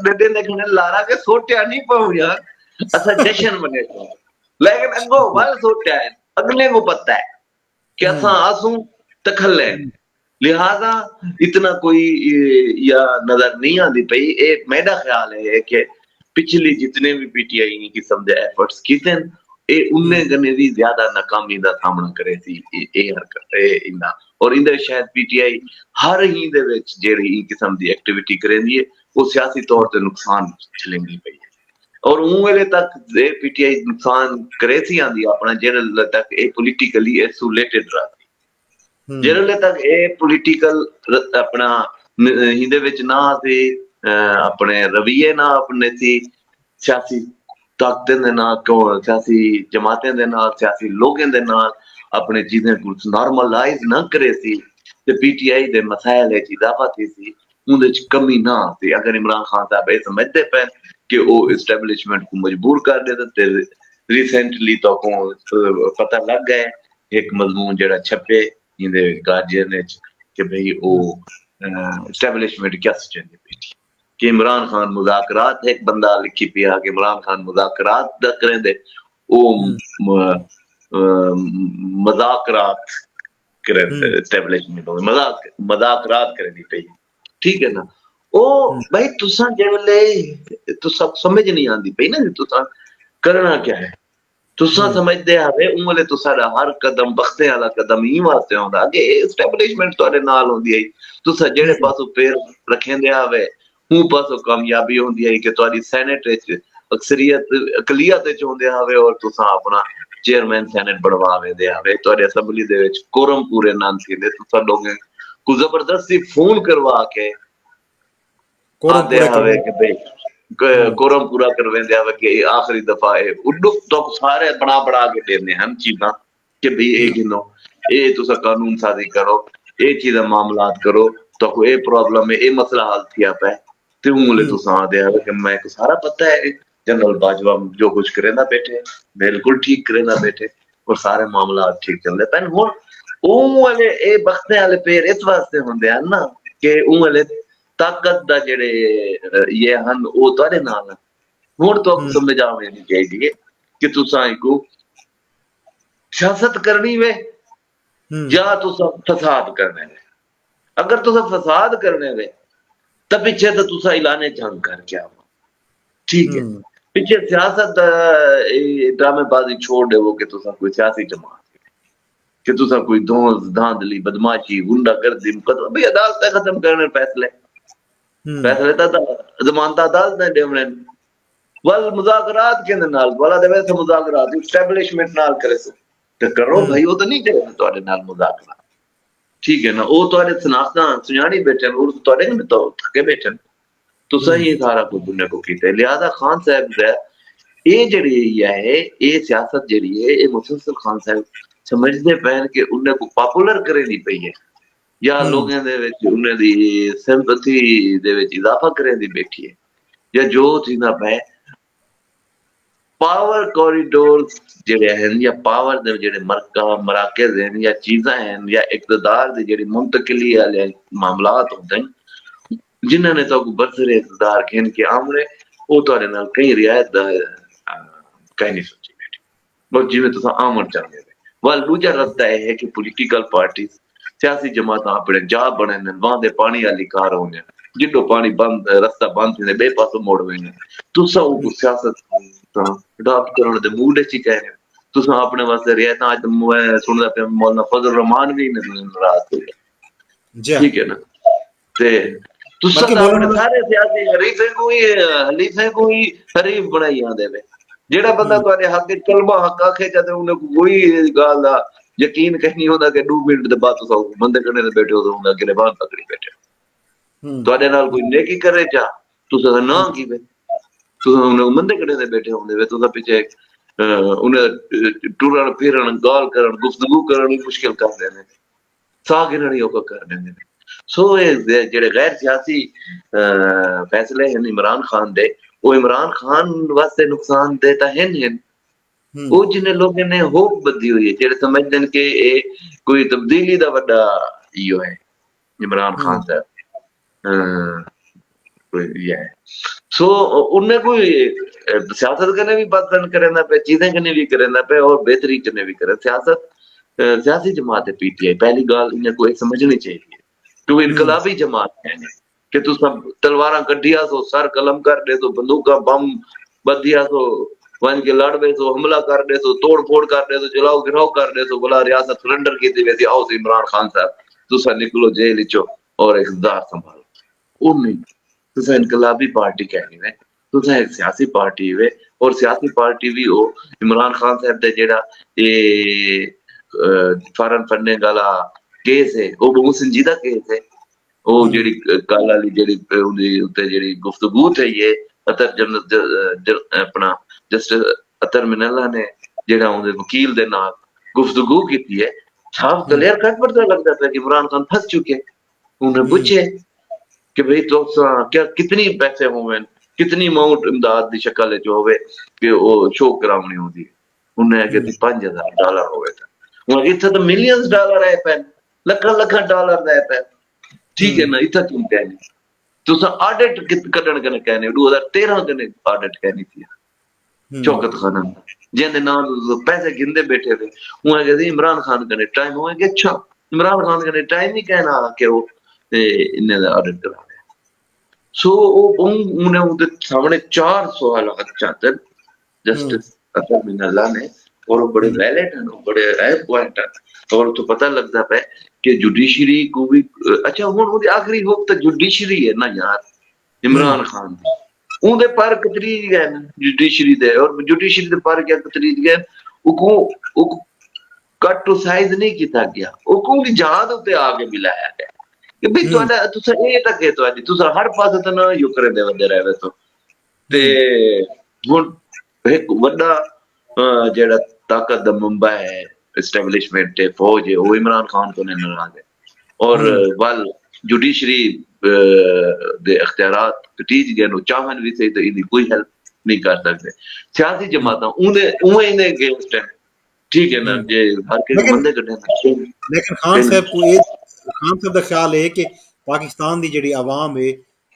दे देखने लारा के सोटिया नहीं पाऊ यार अच्छा जश्न मने तो लेकिन अगो वाल सोटिया है अगले को पता है कि असा आसू तखले लिहाजा इतना कोई या नजर नहीं आती पई। एक मेरा ख्याल है कि पिछली जितने भी पीटीआई किस्म के एफर्ट्स किए ए उन्हें गने भी ज्यादा नाकामी का सामना करे थी ए हरकत इंदा और इंदे शायद पीटीआई हर ही दे विच जेड़ी किस्म की एक्टिविटी करेंदी है वो सियासी तौर पे नुकसान झेलेंदी पई है और उन वेले तक ए पीटीआई नुकसान करे थी आंदी अपना जेड़े तक ए पॉलिटिकली आइसोलेटेड रहा जेड़े तक ए पॉलिटिकल अपना हिंदे विच ना थे ਆਪਣੇ ਰਵਈਏ ਨਾਲ, ਆਪਣੇ ਸਿਆਸੀ ਤਾਕਤਾਂ ਦੇ ਨਾਲ, ਸਿਆਸੀ ਜਮਾਤਾਂ ਦੇ ਨਾਲ, ਸਿਆਸੀ ਲੋਕਾਂ ਦੇ ਨਾਲ ਆਪਣੇ ਚੀਜ਼ਾਂ ਨੂੰ ਨਾਰਮਲਾਈਜ਼ ਨਾ ਕਰੇ ਸੀ ਤੇ ਪੀਟੀਆਈ ਦੇ ਮਸਾਇਲ ਵਿੱਚ ਇਜ਼ਾਫਾ ਕੀ ਸੀ, ਉਹਦੇ ਚ ਕਮੀ ਨਾ ਸੀ। ਅਗਰ ਇਮਰਾਨ ਖਾਨ ਸਾਹਿਬ ਇਹ ਸਮਝਦੇ ਪਏ ਕਿ ਉਹ ਇਸਟੈਬਲਿਸ਼ਮੈਂਟ ਨੂੰ ਮਜਬੂਰ ਕਰ ਦੇ ਤੇ ਰੀਸੈਂਟਲੀ ਤੋਂ ਪਤਾ ਲੱਗ ਗਿਆ ਇੱਕ ਮਜ਼ਮੂਨ ਜਿਹੜਾ ਛਪੇ ਇਹਦੇ ਗਾਰਜੀਅਨ ਵਿੱਚ ਕਿ ਭਈ ਉਹ ਇਸਟੈਬਲਿਸ਼ਮੈਂਟ क्या सोचेंगे बेटी कि इमरान खान मुज़ाकरात, एक बंदा लिखी पिया कि इमरान खान मुज़ाकरात दा करें दे वो मज़ाकरात करें इस्टेब्लिशमेंट मज़ाकरात करें दी पई, ठीक है ना। ओ भाई तुसा जेले तुसा समझ नहीं आंदी पई ना तुसा करना क्या है, तुसा समझदे आवे उमले तुसा दा हर कदम बख्ते वाला कदम ही वास्ते आंदा कि इस्टेब्लिशमेंट तुहाडे नाल होंदी है, तुसा जेड़े पासों पैर रखेंदे आवे हूं पासों कामयाबी होंदी है कि तुहाडी सेनेट विच अक्सरियत अकलियत विच होंदे आवे और तुसा अपना चेयरमैन सेनेट बनवावे दे आवे, तुहाडे असेंबली दे विच कोरम पूरे ना थींदे, तुसा लोगों को जबरदस्ती फोन करवा के आंदे आवे कि भाई कोरम पूरा करवेंदे आवे कि आखिरी दफा उड्डू तो सारे बना के देने हैं चीज़ां कि भाई ये गिनो ये तुसा कानून साजी करो, ये चीज़ां मामलात करो, तो ये प्रॉब्लम है, ये मसला हल किया पे ते उंगले तुसा आंदे आवे कि मैं को सारा पता है जनरल बाजवा जो कुछ करेंदा बैठे बिल्कुल ठीक करेंदा बैठे और सारे मामलात ठीक चलदे पैन। हुण ਉਹ ਵਾਲੇ ਇਹ ਬਖਤੇ ਵਾਲੇ ਪੇਰ ਇਸ ਵਾਸਤੇ ਹੁੰਦੇ ਹਨ ਨਾ ਕਿ ਉਹ ਵਾਲੇ ਤਾਕਤ ਦਾ ਜਿਹੜੇ ਇਹ ਹਨ ਉਹ ਤੁਹਾਡੇ ਨਾਲ ਹਨ। ਹੁਣ ਤੁਹਾਨੂੰ ਸਮਝ ਆਉਣੀ ਚਾਹੀਦੀ ਹੈ ਕਿ ਤੁਸੀਂ ਕੋ ਸਿਆਸਤ ਕਰਨੀ ਵੇ ਜਾਂ ਤੁਸੀਂ ਫਸਾਦ ਕਰਨੇ ਵੇ। ਅਗਰ ਤੁਸੀਂ ਫਸਾਦ ਕਰਨੇ ਵੇ ਤਾਂ ਪਿੱਛੇ ਤਾਂ ਤੁਸੀਂ ਐਲਾਨੇ ਜੰਗ ਕਰਕੇ ਆਓ, ठीक है। पीछे सियासत ड्रामेबाजी छोड़ देवो कि तुसा कोई सियासी जमात कि तुसा कोई धांधली बदमाशी गुंडागर्दी मुकदमा भाई अदालत खत्म करने फैसले तो जमानत अदालत ने देवने वल मुज़ाकरात के नाल वाला दे वैसे मुज़ाकरात एस्टैब्लिशमेंट नाल करे सो ते करो भाई वो तो नहीं करे तोड़े नाल मुज़ाकरात, ठीक है ना। वो तोड़े सनासना सुनानी बैठे और तोड़े ने तो थके बैठे तो सही सारा कुछ दुनिया को कीता। लिहाजा खान साहब दा ये जड़ी है ये सियासत जड़ी है ये मुसलसल खान साहब समझदे पैन कि उन्हें को पॉपुलर करे दी पई है या लोगों दे विच उन्हें दी सिंपैथी दे विच इजाफा करे दी बैठी है या जो थींदा पे पावर कॉरिडोर जड़े हैं या पावर दे जड़े मराकज़ हैं या चीज़ां हैं या इक़्तिदार दी जड़ी मुंतकिली वाले मामलात होंदे हैं जिन्होंने तो बरसरे इक़्तिदार घेन के आमने वो तुहाडे नाल कई रियायत दा कहीं नहीं सोची बैठी और जिवें तुसां आमण चाहंदे हो। वल दूजा रस्ता यह है कि पॉलिटिकल पार्टी सियासी जमात अपने जा बने वहां दे पानी वाली कार होने जिड्डो पानी बंद रास्ता बंद थी बे पासों मोड़ वेने तुसां वो सियासत अडॉप्ट करने दे मूड च कह रहे तुसां अपने वास्ते रियायत आज मैं सुनदा पे मौलाना फजल रहमान भी नाराज हो गया, ठीक है ना। ते तुसा अपने सारे सियासी हरीफे को ही हरीफ बनाई आंदे वे जेड़ा बंदा तुहाडे हक विच कलमा हक आखे जाते उन्हें कोई गल दा यकीन कहीं होंदा कि 2 मिनट दे बाद तुसा बंदे कने बैठे हो तो गिरबान पकड़ी बैठे तुहाडे नाल कोई नेकी करे जा तुसा ना की वे तुसा उन्हें बंदे कने बैठे होंदे वे तुसा पीछे उन्हें टुरन फिरन गाल करन गुफ्तगू करन मुश्किल कर देने साह गिननी ओका कर देने। सो जेड़े गैर सियासी फैसले हैं इमरान खान दे वो इमरान खान वास्ते नुकसान देता है वो जिन्हें लोगों ने होप बदी हुई है जेड़े समझते हैं कि ये कोई तब्दीली दा वड्डा इयो है इमरान खान साहब कोई ये है। सो उन्हें कोई सियासत करने भी पसंद करेंदा पे चीजें करने भी करेंदा पे और बेहतरी करने भी करे सियासत सियासी जमात है पीटीआई पहली गाल इन्हें कोई समझनी चाहिए तो इनकलाबी जमात है कि तुम तलवारा कड्डिया सो सर कलम कर दे तो बंदूका बम बदिया सो वन के लड़ बे सो हमला कर दे सो तोड़ फोड़ कर दे सो जलाओ गिराओ कर दे सो बोला रियासत सरेंडर की थी वैसे आओ इमरान खान साहब तुसा निकलो जेल चो और इक़्तिदार संभालो वो नहीं तुसा इनकलाबी पार्टी कहनी है तुसा एक सियासी पार्टी है और सियासी पार्टी भी हो इमरान खान साहब दे जेड़ा ये फॉरेन फंडिंग वाला केस है वो बहुत संजीदा केस है ਉਹ ਜਿਹੜੀ ਕੱਲ ਵਾਲੀ ਜਿਹੜੀ ਉਹਦੇ ਉੱਤੇ ਜਿਹੜੀ ਗੁਫ਼ਤਗੂ ਤੇ ਅਤਰ ਆਪਣਾ ਜਸਟਿਸ ਅਤਰ ਮਿਨੱਲਾ ਨੇ ਜਿਹੜਾ ਉਹਦੇ ਵਕੀਲ ਦੇ ਨਾਲ ਗੁਫ਼ਤਗੂ ਕੀਤੀ ਹੈ, ਸਾਫ਼ ਕਲੀਅਰ ਕੱਟ ਪਤਾ लगता था कि इमरान खान फंस चुके। उन्हें पूछे कि भाई तो क्या कितनी पैसे होवे, कितनी अमाउंट इमदाद की शक्ल च होवे कि वो शो करावनी होती है। उन्हें आखे थी $5000 होवे था। हुण इत्थे तो मिलियंस डॉलर आए पैन, लखां लखां डॉलर आए पैन, ठीक है ना। इत्थे तुम कहने तुसा ऑडिट कढण कने कहने 2013 कने ऑडिट कहनी थी शौकत खान जिंदे नाल पैसे गिनदे बैठे थे। हुण कहते इमरान खान कने टाइम होए कि अच्छा इमरान खान कने टाइम ही कहना कि वो इन्ने दा ऑडिट करा रहे। सो उन्हें उनके सामने 4 सवाल चाहते जस्टिस अतर मिनल्ला ने, और वो बड़े वैलिड हैं, बड़े अहम पॉइंट है। और तो पता लगता है कि जुडिशरी को भी अच्छा हुण ओदी आखिरी होप तो जुडिशरी है ना यार इमरान खान दी, उनदे पर कतरीज गए जुडिशरी दे, और जुडिशरी दे पर क्या कतरीज गए उको कट टू साइज नहीं किया गया, उको दी जान उत्ते आके मिलाया गया कि भाई तुहाडा तुसा ए टके तुहाडी तुसा हर पासे तो ना यो करे दे वंदे रहे तो ते हुण एक वड्डा जेड़ा ताकत दा मुंबा है एस्टैब्लिशमेंट है फौज है वो इमरान खान को नहीं नाराज है, और वल जुडिशरी दे इख्तियारात कटीज गए चाहन भी सही तो इनकी कोई हेल्प नहीं कर सकते सियासी जमात उन्हें इन्हें अगेंस्ट है, ठीक है ना। जे हर किसी बंदे कटे लेकिन खान साहब को ये खान साहब का ख्याल है कि पाकिस्तान की जी आवाम है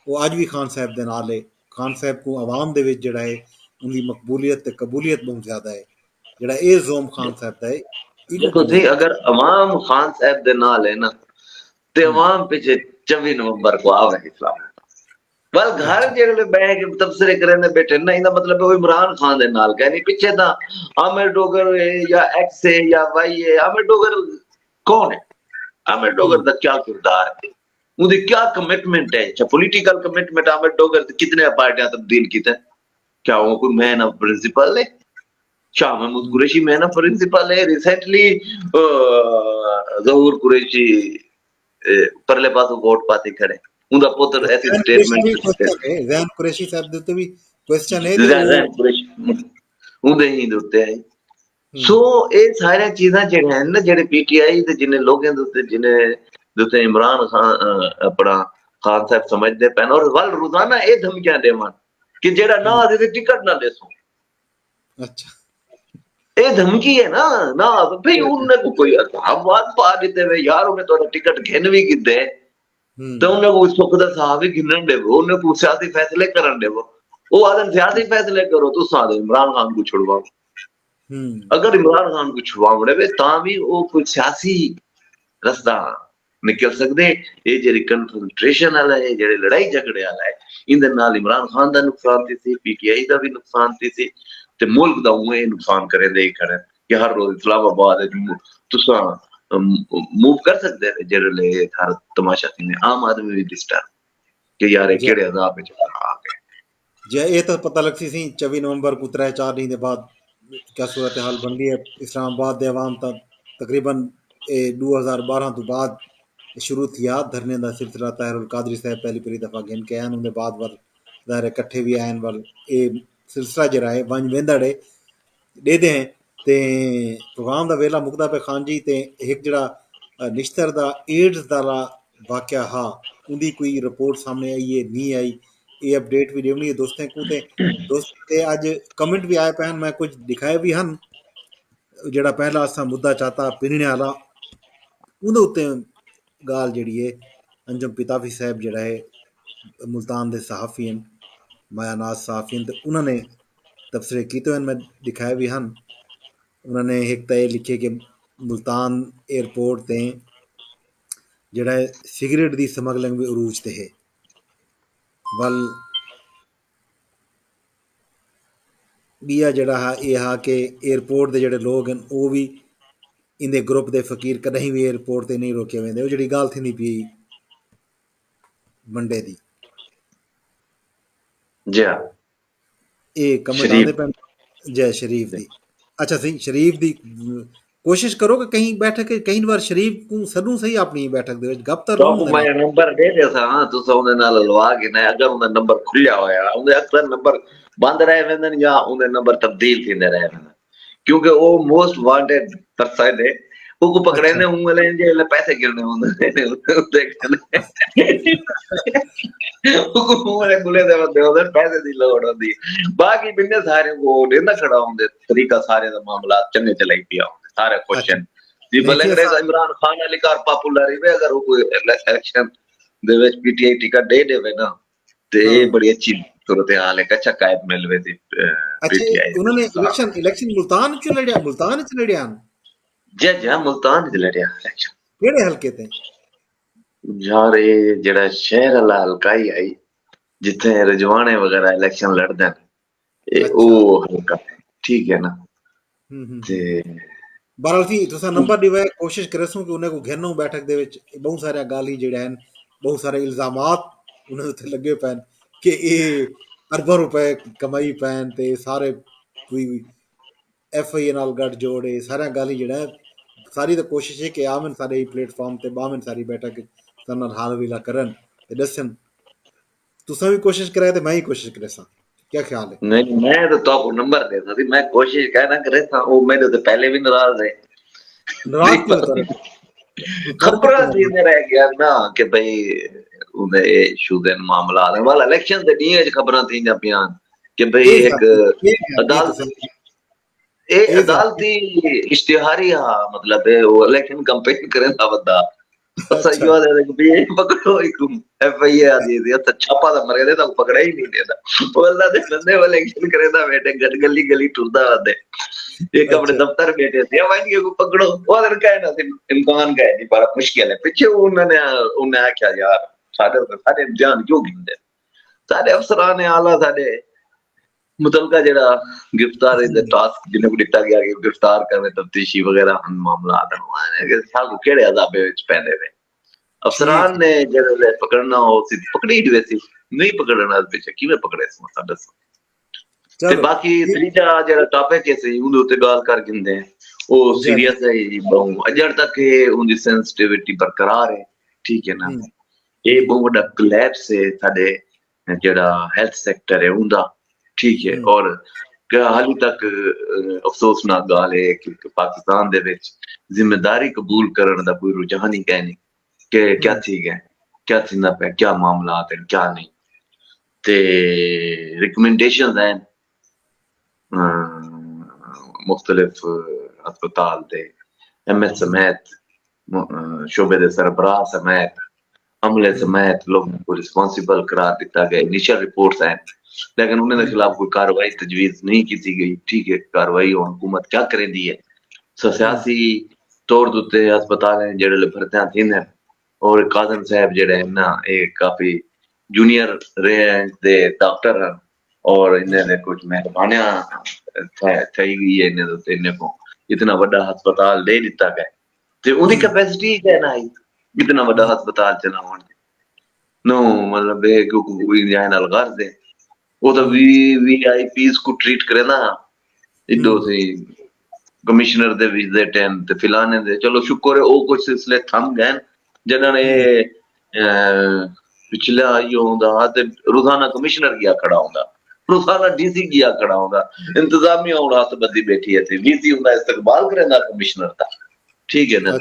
वो अज भी खान साहब के नाल है। खान साहब को आवाम दे विच जिहड़ा है उनकी मकबूलियत ते कबूलियत बहुत ज्यादा है, जिहड़ा ये जोम खान साहब का है। देखो जी अगर अवाम खान साहब दे नाल है ना ते अवाम पीछे 24 नवंबर को आवे इस्लाम बल घर जेड़े बैठ के तबसरे करने बैठे ना इना मतलब वो इमरान खान दे नाल कहनी पीछे ता आमिर डोगर है या एक्स है या वाई है। आमिर डोगर कौन है? आमिर डोगर दा क्या किरदार है, उनकी क्या कमिटमेंट है? अच्छा पॉलिटिकल कमिटमेंट आमिर डोगर कितने पार्टियां तब्दील कीते, क्या वो कोई मैन ऑफ प्रिंसिपल है? Shah Mahmood Qureshi man of principle है। रिसेंटली ज़हूर कुरैशी परले पासों वोट पाते खड़े उनका पुत्र ऐसी स्टेटमेंट जैन कुरैशी साहब दे भी क्वेश्चन है उनदे ही उत्ते है। सो ये सारी चीज़ां जेड़े हैं ना जेड़े पीटीआई ते जिन्ने लोगों दे उत्ते जिन्ने दे इमरान खान अपना खान साहब समझदे पैन और वल रोजाना ये धमकियां देवन कि जेड़ा ना आदे ते टिकट ना देसो। अच्छा ये धमकी है ना भाई उन्हें को कोई बात पा देते वे यार उन्हें तो टिकट घिन भी किते तो उन्हें को सुख दा साहब ही घिनन देवो उन्हें को सियासी फैसले करन देवो। वो आदम सियासी फैसले करो तो सादे इमरान खान को छुड़वाओ। अगर इमरान खान को छुड़वावड़े वे ता भी वो कोई सियासी रास्ता निकल सकदे। ये जेड़ी कन्फ्रंट्रेशन वाला है जेड़े लड़ाई झगड़े वाला है इंदे नाल इमरान खान दा नुकसान थी पीटीआई दा भी नुकसान थी ते मुल्क दा उए नुकसान करे दे खड़े कि हर रोज इस्लामाबाद तुसा मूव कर सकदे जेड़े ले हर तमाशा थी आम आदमी भी डिस्टर्ब कि यार ये केड़े अजाब विच आ गए। जे ये तो पता लगती सी 24 नवंबर को 3-4 दिन के बाद क्या सूरत हाल बन गई है इस्लामाबाद दे अवाम तकरीबन 2012 तो बाद शुरू थिया धरने का सिलसिला। ताहिरुल कादरी साहब पहली पहली दफ़ा गिन के आन उनके बाद वल ज़ाहिर कट्ठे भी आन वल ये सिलसिला जरा है वंज वेंदड़े देते हैं ते प्रोग्राम का वेला मुकदा पे खान जी ते एक जड़ा निश्तर दा एड्स दा वाक़या हा उनकी कोई रिपोर्ट सामने आई है नहीं आई ये अपडेट भी देनी है दोस्तें को ते दोस्त ते अज कमेंट भी आए पैन मैं कुछ दिखाए भी हन जड़ा पहला असा मुद्दा चाहता पिनने वाला उनके उत्ते गाल जड़ी है अंजुम पिताफी साहब जड़ा है मुल्तान के सहाफ़ी हैं मायानाज सहाफ़ी तो उन्होंने तबसरे किए मैं दिखाए भी हैं। उन्होंने एक तो लिखे कि मुल्तान एयरपोर्ट ते जड़ा सिगरेट की समगलिंग भी अरूज ते है वल बिया जड़ा हा ये हा कि एयरपोर्ट के जड़े लोग हैं वो भी इंदे ग्रुप के फकीर कहीं भी एयरपोर्ट ते नहीं रोके वेंदे वो जड़ी गाल थी पी मंडे दी जी हाँ ये कमेंट आते पैन जय शरीफ दी। अच्छा सी शरीफ दी ਕੋਸ਼ਿਸ਼ ਕਰੋ ਕਿ ਕਹੀਂ ਬੈਠਕ ਕਈ ਵਾਰ ਸ਼ਰੀਫ ਨੂੰ ਸਨੂੰ ਸਹੀ ਆਪਣੀ ਬੈਠਕ ਦੇ ਵਿੱਚ ਗੱਪ ਤਾਂ ਰਹੋ ਤੁਹਾਨੂੰ ਉਹਦੇ ਮੈਂ ਨਾਲ। ਨੰਬਰ ਦੇ ਦਿਆ ਸਾਂ, ਤੁਸੀਂ ਉਹਦੇ ਨਾਲ ਲਵਾ ਕੇ ਨਾ, ਅਗਰ ਉਹਦਾ ਨੰਬਰ ਖੁੱਲਿਆ ਹੋਇਆ, ਉਹਦੇ ਅਕਸਰ ਨੰਬਰ ਬੰਦ ਰਹੇ ਵੰਦੇ ਜਾਂ ਉਹਦੇ ਨੰਬਰ ਤਬਦੀਲ ਥੀਂਦੇ ਰਹੇ ਵੰਦੇ, क्योंकि वो मोस्ट वांटेड पर्सन है। वो को पकड़े ਅੱਛਾ ने हूं ले जे पैसे गिरने होंदे ने वो को ले गुले दे बंदे होंदे पैसे दी लोड़ होंदी। बाकी बिन्ने सारे को देना खड़ा होंदे, तरीका सारे दा मामला चंगे चलाई पिया होंदे सारे ਅੱਛਾ क्वेश्चन जी ਨਹੀਂ भले ਜੀ अंग्रेज इमरान खान वाली कार पॉपुलर है, अगर वो कोई election they which PTI ticket दे देवे ना ते ਹਾਂ बड़ी अच्छी सूरत हाल है, अच्छा कायद मिलवे थी ਅੱਛਾ ਉਹਨਾਂ ਨੇ पीटीआई। ਇਲੈਕਸ਼ਨ ਮੁਲਤਾਨ ਚ ਲੜਿਆ, ਮੁਲਤਾਨ ਚ ਲੜਿਆ जज मुल्तान च लड़िया इलेक्शन ਕਿਹੜੇ ਹਲਕੇ ਤੇ? यार ये जेड़ा शहर वाला हल्का ही आई जिथे रजवाने वगैरह इलेक्शन लड़दे ने ਅੱਛਾ ओ हल्का है, ठीक है ना। ते ਬਹਰਾਲ ਸੀ ਤੁਸੀਂ ਨੰਬਰ ਦਿਵਾਏ ਕੋਸ਼ਿਸ਼ ਕਰੇ ਸੋ ਕਿ ਉਹਨੇ ਕੋ ਘੇਰਨੋਂ ਬੈਠਕ ਦੇ ਵਿੱਚ ਬਹੁਤ ਸਾਰੀਆਂ ਗੱਲ ਹੀ ਜਿਹੜੇ ਹਨ, ਬਹੁਤ ਸਾਰੇ ਇਲਜ਼ਾਮਾਤ ਉਹਨਾਂ ਦੇ ਉੱਤੇ ਲੱਗੇ ਪੈਣ ਕਿ ਇਹ ਅਰਬਾਂ ਰੁਪਏ ਕਮਾਈ ਪੈਣ ਤੇ ਸਾਰੇ ਕੋਈ ਐਫਆਈਏ ਨਾਲ ਗੱਠ ਜੋੜੇ ਸਾਰਾ ਗੱਲ ਹੀ ਜਿਹੜਾ ਸਾਰੀ ਤਾਂ ਕੋਸ਼ਿਸ਼ ਹੈ ਕਿ ਆਮਨ ਸਾਡੇ ਪਲੇਟਫਾਰਮ ਤੇ ਬਾਮਨ ਸਾਰੀ ਬੈਠਕ ਨਾਲ ਹਾਲ ਵੇਲਾ ਕਰਨ ਤੇ ਦੱਸਣ। ਤੁਸੀਂ ਵੀ ਕੋਸ਼ਿਸ਼ ਕਰਾਏ ਤੇ ਮੈਂ ਹੀ ਕੋਸ਼ਿਸ਼ ਕਰੇ ਸਾਂ, ਕੀ ਖਿਆਲ ਹੈ? नहीं मैं तो आपको नंबर देता थी, मैं कोशिश कहना करे था, वो मेरे तो पहले भी नाराज है। ਨਾਰਾਜ਼ ਕਿਉਂ ਤਰ खबर देने रह गया ना कि भाई ਉਹਦੇ ਇਸ਼ੂ ਦੇ ਮਾਮਲਾ ਆ ਵਾਲਾ ਇਲੈਕਸ਼ਨ ਦੇ ਦੀਆਂ ਖਬਰਾਂ ਥੀਆਂ ਪਿਆਂ ਕਿ ਭਈ ਇਹ ਇੱਕ ਅਦਾਲਤ ਇਹ ਅਦਾਲਤੀ ਇਸ਼ਤਿਹਾਰੀ ਆ, मतलब है वो इलेक्शन कैंपेन करे था बंदा सही बात है कि भी पकड़ो एक एफआईए आ दी थी, छापा दा मरे दे तो पकड़ा ही नहीं देता वो अल्लाह दे बंदे वाले इलेक्शन करे था बेटे गट गली गली टुरदा वदे एक अपने दफ्तर बैठे थे वाइन के को पकड़ो वो अगर कहना थे इम्कान का है बड़ा मुश्किल है। पीछे उन्होंने आख्या यार सारे ध्यान क्यों गिनदे सारे अफसरान आला सारे मुतलका जेड़ा गिरफ्तारी दे टास्क जिन्हें को दिता गया कि गिरफ्तार करने तफ्तीशी वगैरह हम मामला आदम है कि साल केड़े अदाबे विच पैंदे वे अफसरान ने जेड़े पकड़ना हो सी पकड़ी ही वैसी नहीं पकड़ना पीछे किवें पकड़े स मसा दसो ते बाकी त्रीजा जेड़ा टॉपिक है सी उन उते गाल कर गिंदे ओ सीरियस है बहु अजर तक है उनदी सेंसिटिविटी बरकरार है, ठीक है ना। ये बहुत बड़ा कोलैप्स है साडे जेड़ा हेल्थ सेक्टर है उनदा, ठीक है। और हाली तक अफसोसनाक गाल है कि पाकिस्तान दे विच जिम्मेदारी कबूल करने दा कोई रुझान ही है नहीं कि क्या थी गए क्या थींदा पे क्या मामला है क्या नहीं ते रिकमेंडेशंस हैं मुख्तलिफ अस्पताल दे एमएस समेत शोबे दे सरबराह समेत अमले समेत लोगों को रिस्पॉन्सिबल करार दिता गया। इनिशियल रिपोर्ट्स हैं लेकिन उन्होंने खिलाफ कोई कार्रवाई तजवीज नहीं की गई, ठीक है। कार्रवाई और हुकूमत क्या करेंदी है सियासी तौर उत्ते अस्पताल हैं जेड़े भरतियां थींदे और काजम साहब जेड़े ना एक काफी जूनियर रैंक दे डॉक्टर हैं और इन्हें कुछ मेहरबानियां थई गई है इन्हें को इतना बड़ा अस्पताल दे दिता गया ते उनकी कैपेसिटी है ना इतना बड़ा अस्पताल चलावन नो मतलब है कि कोई जाए नाल गर्ज है वो तो वीआईपीस को ट्रीट करे ना इदो से कमिश्नर दे विजिट हैं ते फिलाने दे चलो शुक्र है वो कुछ सिलसिले थम गए जना ने पिछला यो होंदा ते रोजाना कमिश्नर गया खड़ा होंदा रोजाना डीसी गया खड़ा होंदा इंतजामिया और हाथ बदी बैठी है थे वीसी उनका इस्तकबाल करेंदा कमिश्नर दा, ठीक है ना।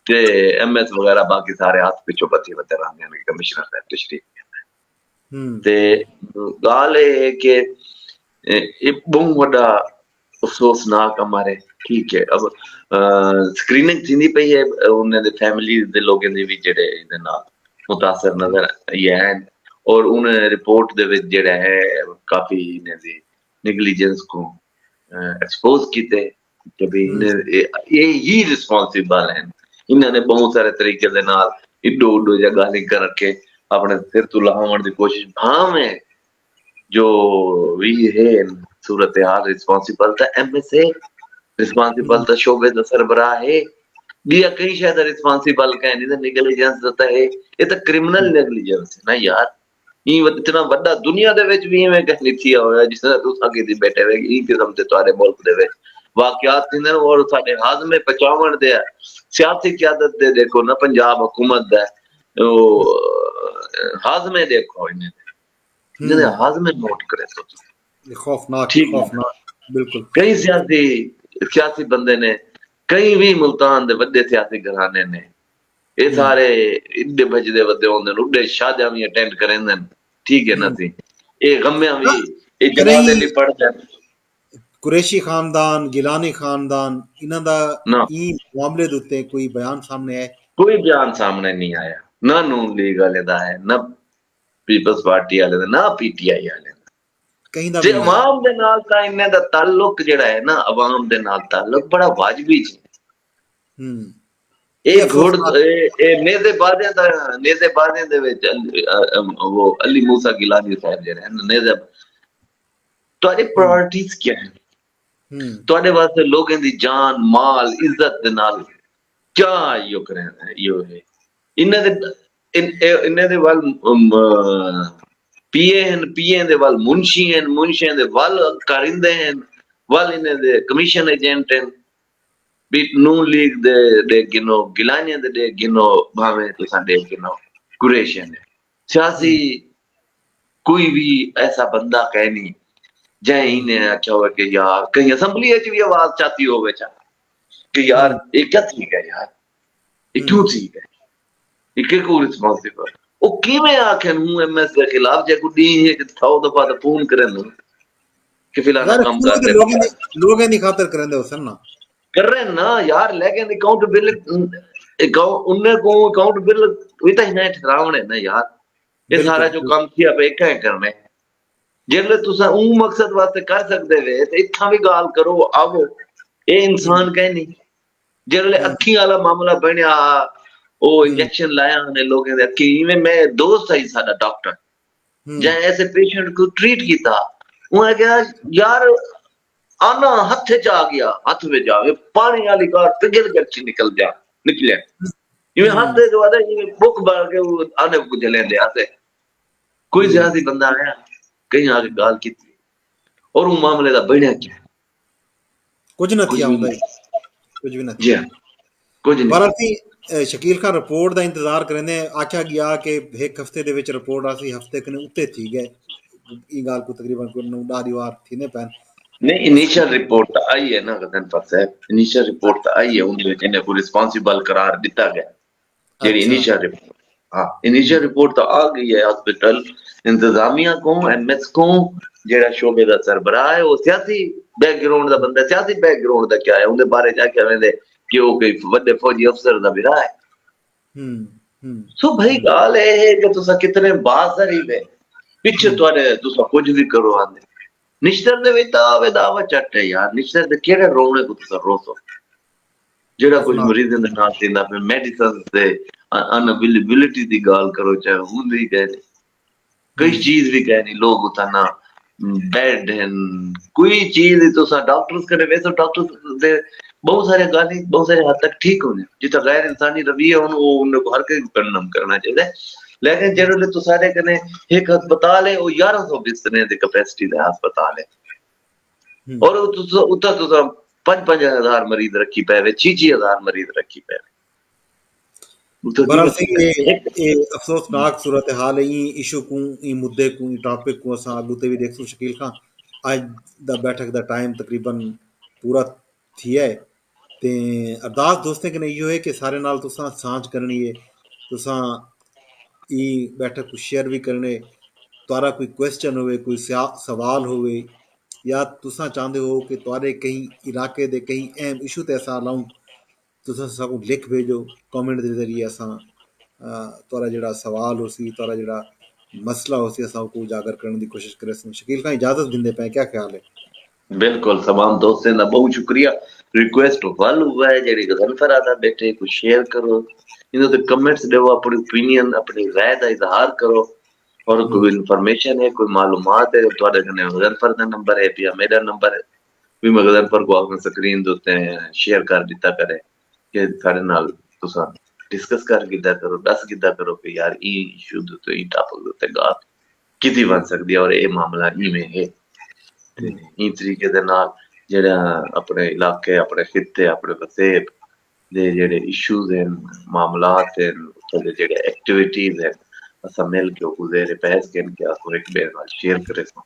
ते एमएस वगैरह बाकी सारे हाथ पिछो बत्ती बते रहंदे ने कमिश्नर दा तशरीफ ते गाल है कि ये बहुत बड़ा अफसोसनाक हमारे, ठीक है। अब स्क्रीनिंग थी पई है उन्हें फैमिली दे लोगों ने भी जेड़े इहदे नाल मुतासर नजर आई हैं और उन रिपोर्ट दे विच जेड़ा है काफी इन्हें दी नेग्लिजेंस को एक्सपोज कीते कि भी ये ही रिस्पांसिबल हैं। इन्होंने बहुत सारे तरीके दे नाल इडो उडो जगह लिंक कर रखे अपने सिर तो लाहवन की कोशिश भावे जो भी है सूरत हाल रिस्पांसिबल था एमएसए रिस्पांसिबल था शोबे दा सरबराह है बिया कई शायद रिस्पांसिबल कहनी तो नेग्लिजेंस होता है ये तो क्रिमिनल नेग्लिजेंस है ना यार। ये इतना बड़ा दुनिया दे विच भी इवें कहनी थी होया जिस तरह तुसा की बैठे हुए ई किस्म ते तुम्हारे मुल्क दे विच वाकयात थींदे ने और साडे हाज़मे पहुंचावण दे सियासी क़यादत दे देखो ना पंजाब हुकूमत दा हाज़मे देखो इन्हें हाज़मे नोट करे तो ये खौफनाक ठीक है। खौफनाक बिल्कुल। कई सियासी बंदे ने कई भी मुल्तान दे वड्डे सियासी घराने ने ये सारे इड्डे बजदे वड्डे होंदे ने उड्डे शादियां भी अटेंड करेंदे ने ठीक है ना सी ये गम्मियां भी ये जनाजे भी पढ़दे ने कुरैशी खानदान गिलानी खानदान इन्हां दा ना ई मामले दे उत्ते कोई बयान सामने आए? कोई बयान सामने नहीं आया ना नून लीग वाले दा है ना पीपल्स पार्टी वाले दा ना पीटीआई वाले दा कहीं दा जे भी नहीं आया। अवाम दे नाल ता इन्ने दा ताल्लुक जेड़ा है ना अवाम दे नाल ताल्लुक बड़ा वाजबी जी हम्म ये ਇਹ ਘੋੜ अफसोसनाक ਇਹ ਨੇਜ਼ੇ ਬਾਦਿਆਂ ਦੇ ਵਿੱਚ ਉਹ ਅਲੀ ਮੂਸਾ ਗਿਲਾਨੀ ਸਾਹਿਬ ਜਿਹੜੇ ਹਨ ਨੇਜ਼ੇ ਤੁਹਾਡੀ ਪ੍ਰਾਇੋਰਟੀਜ਼ ਕੀ ਹੈ ਤੁਹਾਡੇ ਵਾਸਤੇ ਲੋਕਾਂ ਦੀ ਜਾਨ ਮਾਲ ਇੱਜ਼ਤ ਦੇ ਨਾਲ क्या यो करें यो है इन्ने दे वाल पीए दे वाल मुंशी दे वाल कारिंदे हैं वाल इन्ने दे कमीशन एजेंट हैं भी नून लीग दे गिनो गिलानिया दे गिनो भावे तो साडे गिनो कुरैशी ने सियासी कोई भी ऐसा बंदा कह नहीं जै इन्हें आख्या हो कि यार कहीं असेंबली च भी आवाज चाहती हो बेचा कि यार ये क्या ठीक है यार ये क्यों ठीक है ये को रिस्पांसिबल ओ किवें आखन हूं एमएस के खिलाफ जे गुडी है कि 100 दफा तो फोन करन कि फिलहाल काम कर दे लोग नहीं खातर करन दे उसन ना कर रहे ना यार लेकिन अकाउंटेबिलिटी उन्हें को अकाउंटेबिलिटी भी तो इन्हें ठहरावने ना यार ये सारा जो काम किया पे क्या करने जेले तुसा ऊ मकसद वास्ते कर सकदे वे ते इत्थां भी गाल करो अब ये इंसान कह नहीं जेले अखी वाला मामला बनया ओ इंजेक्शन लाया ने लोगों दे अखी इवें मैं दोस्त है साडा डॉक्टर जे ऐसे पेशेंट को ट्रीट कीता वो क्या यार आना हाथ च आ गया हाथ में जावे पानी वाली कार पिघल कर निकल जा निकले इवें हाथ दे बाद इवें बुक भर के वो आने को जले दे आते कोई सियासी बंदा आया कहीं आके गाल की और वो मामले दा बढ़िया क्या कुछ ना थिया हुंदा कुछ भी ना जी कुछ नहीं बरती शकील खान रिपोर्ट दा इंतजार करने आख्या गया कि एक हफ्ते दे विच रिपोर्ट आसी हफ्ते कने उत्ते थी गए ई गाल को तकरीबन को 9-10 वार थीने पैन नहीं इनिशियल रिपोर्ट आई है ना गदन पर से इनिशियल रिपोर्ट आई है उनके इन्हें को रिस्पांसिबल करार दिता गया जेडी इनिशियल रिपोर्ट हां इनिशियल रिपोर्ट तो आ गई है हॉस्पिटल इंतजामिया को एमएस को जेड़ा शोबे दा सरबराह है वो सियासी बैकग्राउंड दा बंदा सियासी बैकग्राउंड दा क्या है उनके बारे जा के वेंदे कि वो कोई बड़े फौजी अफसर दा बिरा है सो भाई गाल है कि तुसा कितने बासरी वे पीछे तोरे तुसा कुछ भी करो आंदे निश्तर दे वे दावा चट है यार निश्तर दे केड़े रोने को तुसा रोसो जेड़ा कुछ मरीज दे नाल दिंदा पे मेडिसिन दे अनअवेलेबिलिटी दी गाल करो चाहे हुंदी कह कई चीज भी कह नहीं लोग उतना बेड है कोई चीज तो सा डॉक्टर्स करे वैसे डॉक्टर्स दे बहुत सारे गाली बहुत सारे हद तक ठीक होने जितना गैर इंसानी रवैया वो उनको हर के करना चाहिए लेकिन जनरली तो सारे कने एक अस्पताल है वो 1100 बिस्तरे दी कैपेसिटी दा अस्पताल है और उता तो 5-5 हजार मरीज रखी पे 6-6 हजार मरीज रखी पे बरअसल ये अफसोसनाक सूरत हाल है इशू को ई मुद्दे को ई टॉपिक को असा आगुते भी देखसु शकील खान आज दा बैठक दा टाइम तकरीबन पूरा थी है ते अरदास दोस्तें कने इहो है कि सारे नाल तुसां सांझ करनी है तुसां ई बैठक को शेयर भी करने तुआरा कोई क्वेश्चन होवे कोई सवाल होवे या तुसां चाहते हो कि तुआरे कहीं इलाके दे कहीं अहम इशू ते असां लाऊं तुसां साकू लिख भेजो कमेंट दे जरिए असां तुआरा जेड़ा सवाल होसी तुआरा जेड़ा मसला होसी असां को उजागर करने की कोशिश करे शकील खान इजाजत दिंदे पे क्या ख्याल है बिल्कुल तमाम दोस्तों का बहुत शुक्रिया रिक्वेस्ट वाल हुआ है जेडी गजनफर आदा बैठे कुछ शेयर करो इन्हों ते कमेंट्स दो अपनी ओपिनियन अपनी राय का इजहार करो और कोई इन्फॉर्मेशन है कोई मालूमात है तुहाडे कने गजनफर दा नंबर है या मेरा नंबर है भी मैं गजनफर को अपनी स्क्रीन दे उत्ते शेयर कर दिता करे कि सारे नाल तुसा डिस्कस कर गिदा करो दस गिदा करो कि यार ई इशू तो ई टॉपिक ते गाल किती बन सकदी है और ये मामला इवें है ई तरीके दे नाल ਜਿਹੜਾ ਆਪਣੇ ਇਲਾਕੇ, ਆਪਣੇ ਖਿੱਤੇ, ਆਪਣੇ ਵਸੇਬ ਦੇ ਜਿਹੜੇ ਇਸ਼ੂਜ਼ ਹਨ, ਮਾਮਲਾਤ ਹਨ, ਉੱਥੋਂ ਦੇ ਜਿਹੜੇ ਐਕਟੀਵਿटीज़ हैं, असां मिल के गुज़ेरे बहस कन के असां एक ॿिए नाल शेयर करे सो,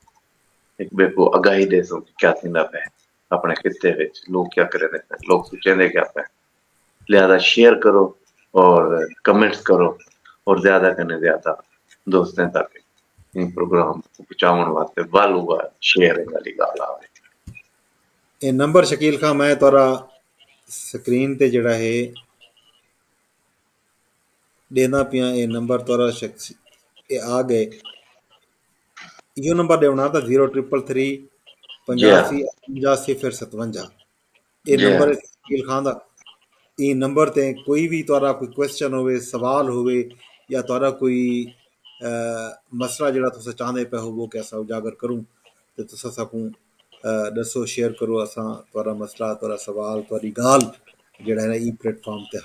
एक ॿिए को आगाही दे सो कि क्या थींदा पिया अपने खिते विच, लोग क्या करे रहे हैं, लोग सोचेंदे क्या पिया। लिहाजा शेयर करो और कमेंट्स करो और ज़्यादा कने ज़्यादा दोस्तें तक इन प्रोग्राम को पहुंचाउण वास्ते वाल हुआ शेयरिंग वाली ॻाल्हि आवे। ਇਹ ਨੰਬਰ ਸ਼ਕੀਲ ਖਾਂ ਮੈਂ ਤੁਹਾਡਾ ਸਕਰੀਨ ਤੇ ਜਿਹੜਾ ਹੈ ॾेंदा पिया, ਇਹ ਨੰਬਰ ਤੁਹਾਡਾ ਸ਼ਖਸ ਇਹ ਆ ਗਏ, इहो नंबर ॾियणो आहे त 0333 जी हाँ, 85 58 057। ਇਹ जी हाँ, ਨੰਬਰ ਸ਼ਕੀਲ ਖਾਨ ਦਾ। ਇਹ ਨੰਬਰ ਤੇ ਕੋਈ ਵੀ ਤੁਹਾਡਾ ਕੋਈ ਕੁਐਸਚਨ ਹੋਵੇ, ਸਵਾਲ ਹੋਵੇ, ਜਾਂ ਤੁਹਾਡਾ ਕੋਈ ਮਸਲਾ ਜਿਹੜਾ ਤੁਸੀਂ ਚਾਹੁੰਦੇ ਪਏ ਹੋਵੋ ਕਿ ਅਸਾਂ ਉਜਾਗਰ ਕरूं ਤੇ ਤੁਸੀਂ ਸਾਕੂं ਦੱਸੋ, शेयर करो। असां ਤੁਹਾਡਾ ਮਸਲਾ, ਤੁਹਾਡਾ ਸਵਾਲ, ਤੁਹਾਡੀ ॻाल्हि ਜਿਹੜਾ ਹੈ ਨਾ ई प्लेटफॉर्म ਤੇ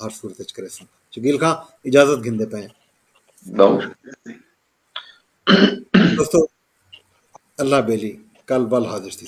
हर सूरत च करे सां। शकील खां इजाज़त घिंदे पए बहुत शुक्रिया। दोस्तों, अल्लाह बेली कल बल हाजिर थी।